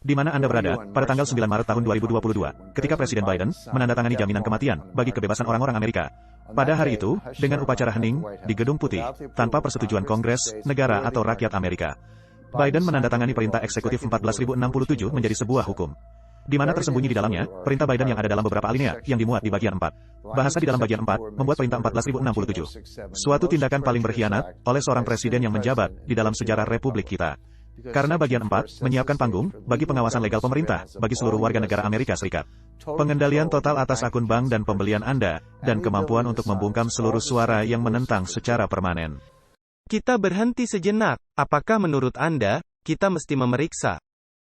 Di mana Anda berada pada tanggal 9 Maret tahun 2022, ketika Presiden Biden menandatangani jaminan kematian bagi kebebasan orang-orang Amerika. Pada hari itu, dengan upacara hening di Gedung Putih, tanpa persetujuan Kongres, negara atau rakyat Amerika. Biden menandatangani perintah eksekutif 14.067 menjadi sebuah hukum. Di mana tersembunyi di dalamnya, perintah Biden yang ada dalam beberapa alinea yang dimuat di bagian 4. Bahasa di dalam bagian 4 membuat perintah 14.067. Suatu tindakan paling berkhianat oleh seorang presiden yang menjabat di dalam sejarah Republik kita. Karena bagian 4 menyiapkan panggung bagi pengawasan legal pemerintah bagi seluruh warga negara Amerika Serikat. Pengendalian total atas akun bank dan pembelian Anda, dan kemampuan untuk membungkam seluruh suara yang menentang secara permanen. Kita berhenti sejenak. Apakah menurut Anda, kita mesti memeriksa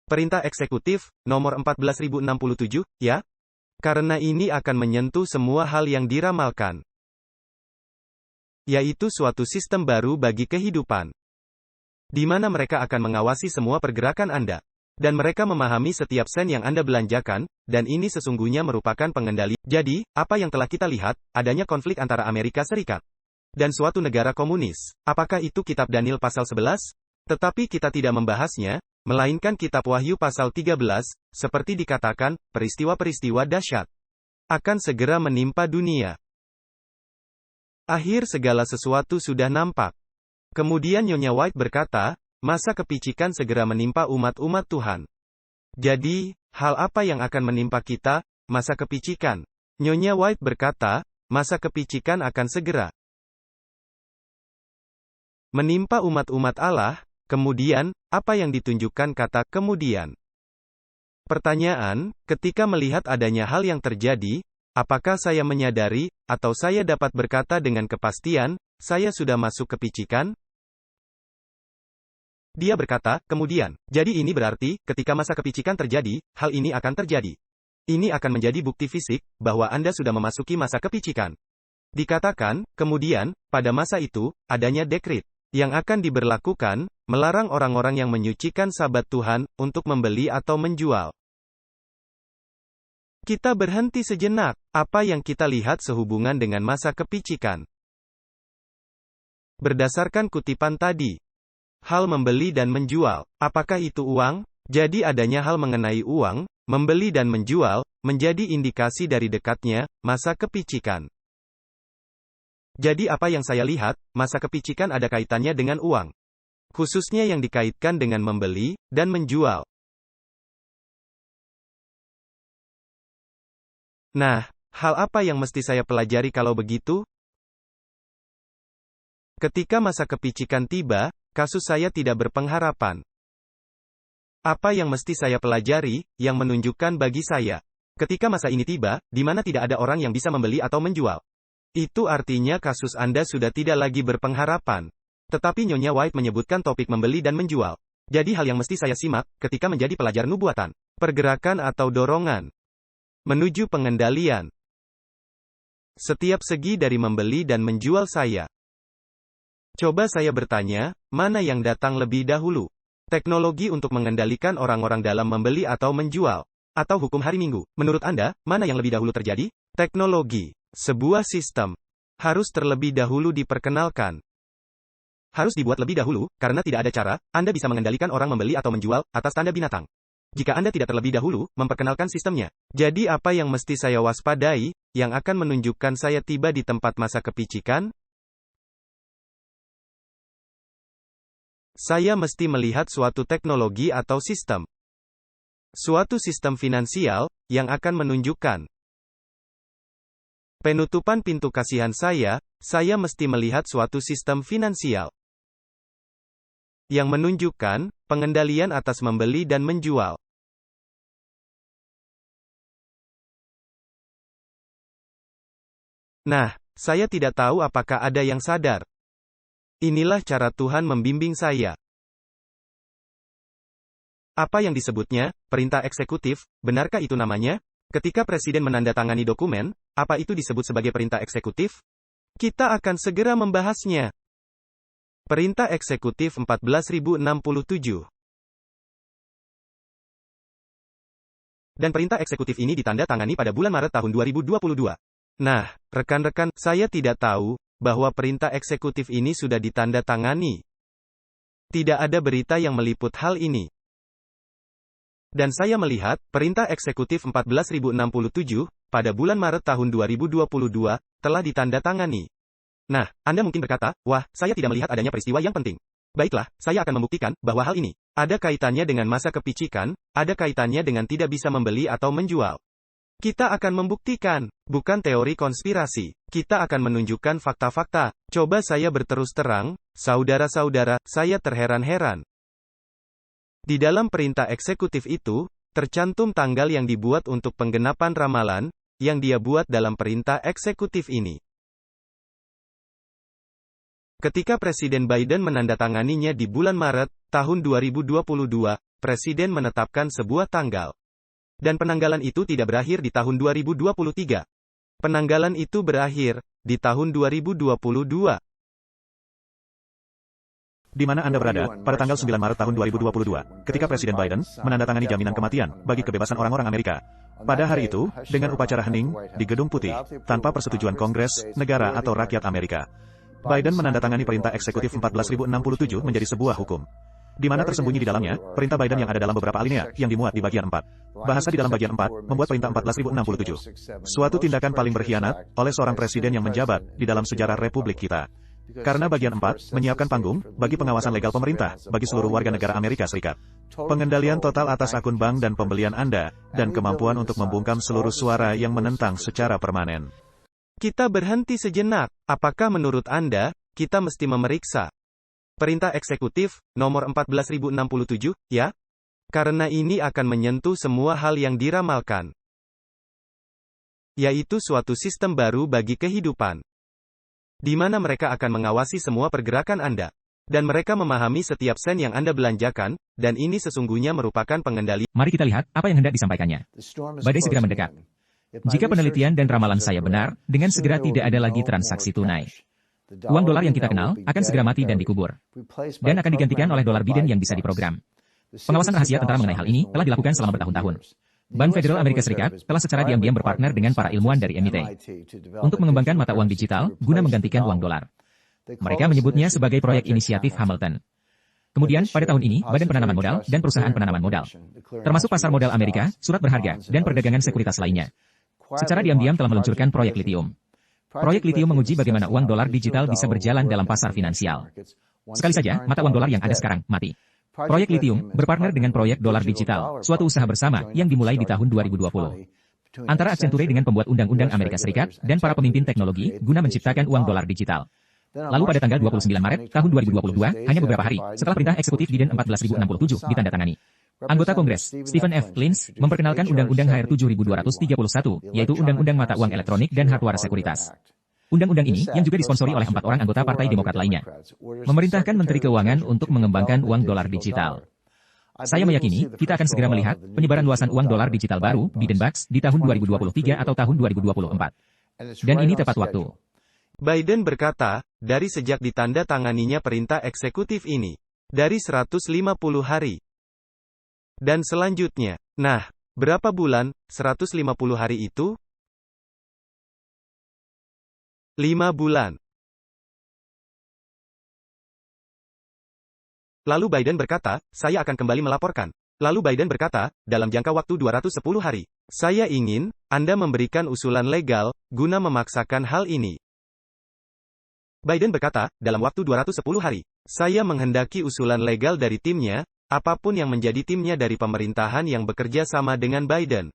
perintah eksekutif nomor 14.067, ya? Karena ini akan menyentuh semua hal yang diramalkan, yaitu suatu sistem baru bagi kehidupan, di mana mereka akan mengawasi semua pergerakan Anda. Dan mereka memahami setiap sen yang Anda belanjakan, dan ini sesungguhnya merupakan pengendali. Jadi, apa yang telah kita lihat, adanya konflik antara Amerika Serikat dan suatu negara komunis. Apakah itu kitab Daniel pasal 11? Tetapi kita tidak membahasnya, melainkan kitab Wahyu pasal 13, seperti dikatakan, peristiwa-peristiwa dahsyat akan segera menimpa dunia. Akhir segala sesuatu sudah nampak. Kemudian Nyonya White berkata, masa kepicikan segera menimpa umat-umat Tuhan. Jadi, hal apa yang akan menimpa kita, masa kepicikan? Nyonya White berkata, masa kepicikan akan segera menimpa umat-umat Allah. Kemudian, apa yang ditunjukkan kata kemudian? Pertanyaan, ketika melihat adanya hal yang terjadi, apakah saya menyadari, atau saya dapat berkata dengan kepastian, saya sudah masuk kepicikan? Dia berkata, kemudian. Jadi ini berarti, ketika masa kepicikan terjadi, hal ini akan terjadi. Ini akan menjadi bukti fisik, bahwa Anda sudah memasuki masa kepicikan. Dikatakan, kemudian, pada masa itu, adanya dekret yang akan diberlakukan, melarang orang-orang yang menyucikan Sabat Tuhan, untuk membeli atau menjual. Kita berhenti sejenak. Apa yang kita lihat sehubungan dengan masa kepicikan? Berdasarkan kutipan tadi, hal membeli dan menjual, apakah itu uang? Jadi adanya hal mengenai uang, membeli dan menjual, menjadi indikasi dari dekatnya masa kepicikan. Jadi apa yang saya lihat, masa kepicikan ada kaitannya dengan uang. Khususnya yang dikaitkan dengan membeli dan menjual. Nah, hal apa yang mesti saya pelajari kalau begitu? Ketika masa kepicikan tiba, kasus saya tidak berpengharapan. Apa yang mesti saya pelajari, yang menunjukkan bagi saya, ketika masa ini tiba, di mana tidak ada orang yang bisa membeli atau menjual. Itu artinya kasus Anda sudah tidak lagi berpengharapan. Tetapi Nyonya White menyebutkan topik membeli dan menjual. Jadi hal yang mesti saya simak, ketika menjadi pelajar nubuatan, pergerakan atau dorongan menuju pengendalian. Setiap segi dari membeli dan menjual saya. Coba saya bertanya, mana yang datang lebih dahulu? Teknologi untuk mengendalikan orang-orang dalam membeli atau menjual, atau hukum hari Minggu? Menurut Anda, mana yang lebih dahulu terjadi? Teknologi. Sebuah sistem harus terlebih dahulu diperkenalkan. Harus dibuat lebih dahulu, karena tidak ada cara Anda bisa mengendalikan orang membeli atau menjual atas tanda binatang jika Anda tidak terlebih dahulu memperkenalkan sistemnya. Jadi apa yang mesti saya waspadai, yang akan menunjukkan saya tiba di tempat masa kepicikan? Saya mesti melihat suatu teknologi atau sistem. Suatu sistem finansial, yang akan menunjukkan penutupan pintu kasihan saya mesti melihat suatu sistem finansial yang menunjukkan pengendalian atas membeli dan menjual. Nah, saya tidak tahu apakah ada yang sadar. Inilah cara Tuhan membimbing saya. Apa yang disebutnya, perintah eksekutif, benarkah itu namanya? Ketika Presiden menandatangani dokumen, apa itu disebut sebagai perintah eksekutif? Kita akan segera membahasnya. Perintah eksekutif 14.067. Dan perintah eksekutif ini ditandatangani pada bulan Maret tahun 2022. Nah, rekan-rekan, saya tidak tahu bahwa perintah eksekutif ini sudah ditandatangani. Tidak ada berita yang meliput hal ini. Dan saya melihat, Perintah Eksekutif 14.067, pada bulan Maret tahun 2022, telah ditandatangani. Nah, Anda mungkin berkata, wah, saya tidak melihat adanya peristiwa yang penting. Baiklah, saya akan membuktikan bahwa hal ini ada kaitannya dengan masa kepicikan, ada kaitannya dengan tidak bisa membeli atau menjual. Kita akan membuktikan, bukan teori konspirasi. Kita akan menunjukkan fakta-fakta. Coba saya berterus terang, saudara-saudara, saya terheran-heran. Di dalam perintah eksekutif itu, tercantum tanggal yang dibuat untuk penggenapan ramalan, yang dia buat dalam perintah eksekutif ini. Ketika Presiden Biden menandatanganinya di bulan Maret, tahun 2022, Presiden menetapkan sebuah tanggal. Dan penanggalan itu tidak berakhir di tahun 2023. Penanggalan itu berakhir di tahun 2022. Di mana Anda berada, pada tanggal 9 Maret tahun 2022, ketika Presiden Biden menandatangani jaminan kematian bagi kebebasan orang-orang Amerika. Pada hari itu, dengan upacara hening, di Gedung Putih, tanpa persetujuan Kongres, negara atau rakyat Amerika. Biden menandatangani Perintah Eksekutif 14.067 menjadi sebuah hukum. Di mana tersembunyi di dalamnya, perintah Biden yang ada dalam beberapa alinea, yang dimuat di bagian 4. Bahasa di dalam bagian 4, membuat Perintah 14.067. Suatu tindakan paling berkhianat, oleh seorang presiden yang menjabat, di dalam sejarah Republik kita. Karena bagian 4, menyiapkan panggung, bagi pengawasan legal pemerintah, bagi seluruh warga negara Amerika Serikat. Pengendalian total atas akun bank dan pembelian Anda, dan kemampuan untuk membungkam seluruh suara yang menentang secara permanen. Kita berhenti sejenak. Apakah menurut Anda, kita mesti memeriksa Perintah Eksekutif, nomor 14.067, ya? Karena ini akan menyentuh semua hal yang diramalkan. Yaitu suatu sistem baru bagi kehidupan. Di mana mereka akan mengawasi semua pergerakan Anda. Dan mereka memahami setiap sen yang Anda belanjakan, dan ini sesungguhnya merupakan pengendali. Mari kita lihat apa yang hendak disampaikannya. Badai segera mendekat. Jika penelitian dan ramalan saya benar, dengan segera tidak ada lagi transaksi tunai. Uang dolar yang kita kenal akan segera mati dan dikubur. Dan akan digantikan oleh dolar Biden yang bisa diprogram. Pengawasan rahasia tentara mengenai hal ini telah dilakukan selama bertahun-tahun. Bank Federal Amerika Serikat telah secara diam-diam berpartner dengan para ilmuwan dari MIT untuk mengembangkan mata uang digital guna menggantikan uang dolar. Mereka menyebutnya sebagai proyek inisiatif Hamilton. Kemudian, pada tahun ini, Badan Penanaman Modal dan perusahaan penanaman modal, termasuk pasar modal Amerika, surat berharga, dan perdagangan sekuritas lainnya, secara diam-diam telah meluncurkan proyek litium. Proyek litium menguji bagaimana uang dolar digital bisa berjalan dalam pasar finansial. Sekali saja, mata uang dolar yang ada sekarang mati. Proyek litium berpartner dengan proyek dolar digital, suatu usaha bersama yang dimulai di tahun 2020. Antara Accenture dengan pembuat undang-undang Amerika Serikat dan para pemimpin teknologi guna menciptakan uang dolar digital. Lalu pada tanggal 29 Maret tahun 2022, hanya beberapa hari setelah perintah eksekutif Biden 14.067 ditandatangani, anggota Kongres, Stephen F. Linz, memperkenalkan Undang-Undang HR 7231, yaitu Undang-Undang Mata Uang Elektronik dan Hardware Sekuritas. Undang-undang ini, yang juga disponsori oleh 4 orang anggota Partai Demokrat lainnya, memerintahkan Menteri Keuangan untuk mengembangkan uang dolar digital. Saya meyakini, kita akan segera melihat penyebaran luasan uang dolar digital baru, Biden Bucks, di tahun 2023 atau tahun 2024. Dan ini tepat waktu. Biden berkata, dari sejak ditandatanganinya perintah eksekutif ini, dari 150 hari. Dan selanjutnya, nah, berapa bulan, 150 hari itu? 5 bulan. Lalu Biden berkata, saya akan kembali melaporkan. Lalu Biden berkata, dalam jangka waktu 210 hari, saya ingin, Anda memberikan usulan legal, guna memaksakan hal ini. Biden berkata, dalam waktu 210 hari, saya menghendaki usulan legal dari timnya, apapun yang menjadi timnya dari pemerintahan yang bekerja sama dengan Biden.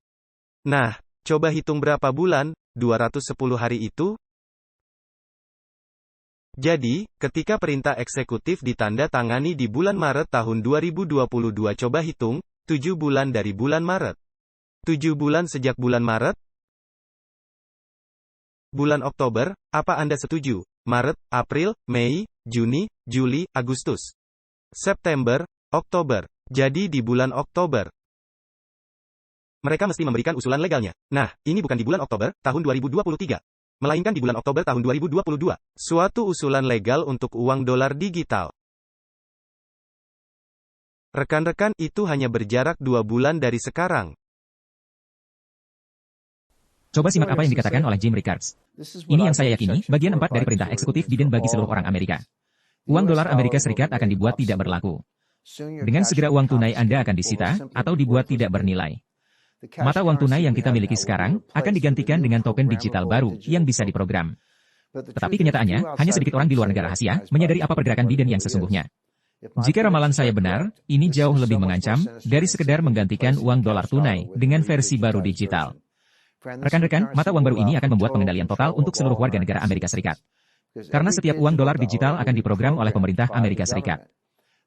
Nah, coba hitung berapa bulan, 210 hari itu? Jadi, ketika perintah eksekutif ditandatangani di bulan Maret tahun 2022, coba hitung, 7 bulan dari bulan Maret. 7 bulan sejak bulan Maret? Bulan Oktober, apa Anda setuju? Maret, April, Mei, Juni, Juli, Agustus, September, Oktober. Jadi di bulan Oktober, mereka mesti memberikan usulan legalnya. Nah, ini bukan di bulan Oktober, tahun 2023. Melainkan di bulan Oktober tahun 2022. Suatu usulan legal untuk uang dolar digital. Rekan-rekan, itu hanya berjarak 2 bulan dari sekarang. Coba simak apa yang dikatakan oleh Jim Rickards. Ini yang saya yakini, bagian 4 dari perintah eksekutif Biden bagi seluruh orang Amerika. Uang dolar Amerika Serikat akan dibuat tidak berlaku. Dengan segera uang tunai Anda akan disita atau dibuat tidak bernilai. Mata uang tunai yang kita miliki sekarang akan digantikan dengan token digital baru yang bisa diprogram. Tetapi kenyataannya, hanya sedikit orang di luar negara Asia menyadari apa pergerakan Biden yang sesungguhnya. Jika ramalan saya benar, ini jauh lebih mengancam dari sekedar menggantikan uang dolar tunai dengan versi baru digital. Rekan-rekan, mata uang baru ini akan membuat pengendalian total untuk seluruh warga negara Amerika Serikat. Karena setiap uang dolar digital akan diprogram oleh pemerintah Amerika Serikat.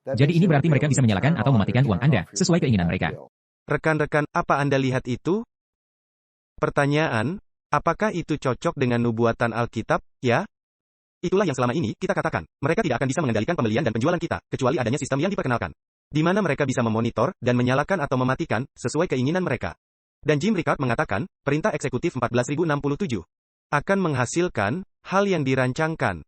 Jadi ini berarti mereka bisa menyalakan atau mematikan uang Anda sesuai keinginan mereka. Rekan-rekan, apa Anda lihat itu? Pertanyaan, apakah itu cocok dengan nubuatan Alkitab, ya? Itulah yang selama ini kita katakan, mereka tidak akan bisa mengendalikan pembelian dan penjualan kita, kecuali adanya sistem yang diperkenalkan. Di mana mereka bisa memonitor dan menyalakan atau mematikan sesuai keinginan mereka. Dan Jim Ricard mengatakan, perintah eksekutif 14067 akan menghasilkan hal yang dirancangkan.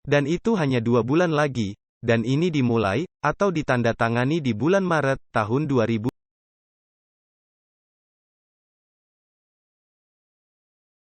Dan itu hanya 2 bulan lagi, dan ini dimulai atau ditandatangani di bulan Maret tahun 2000.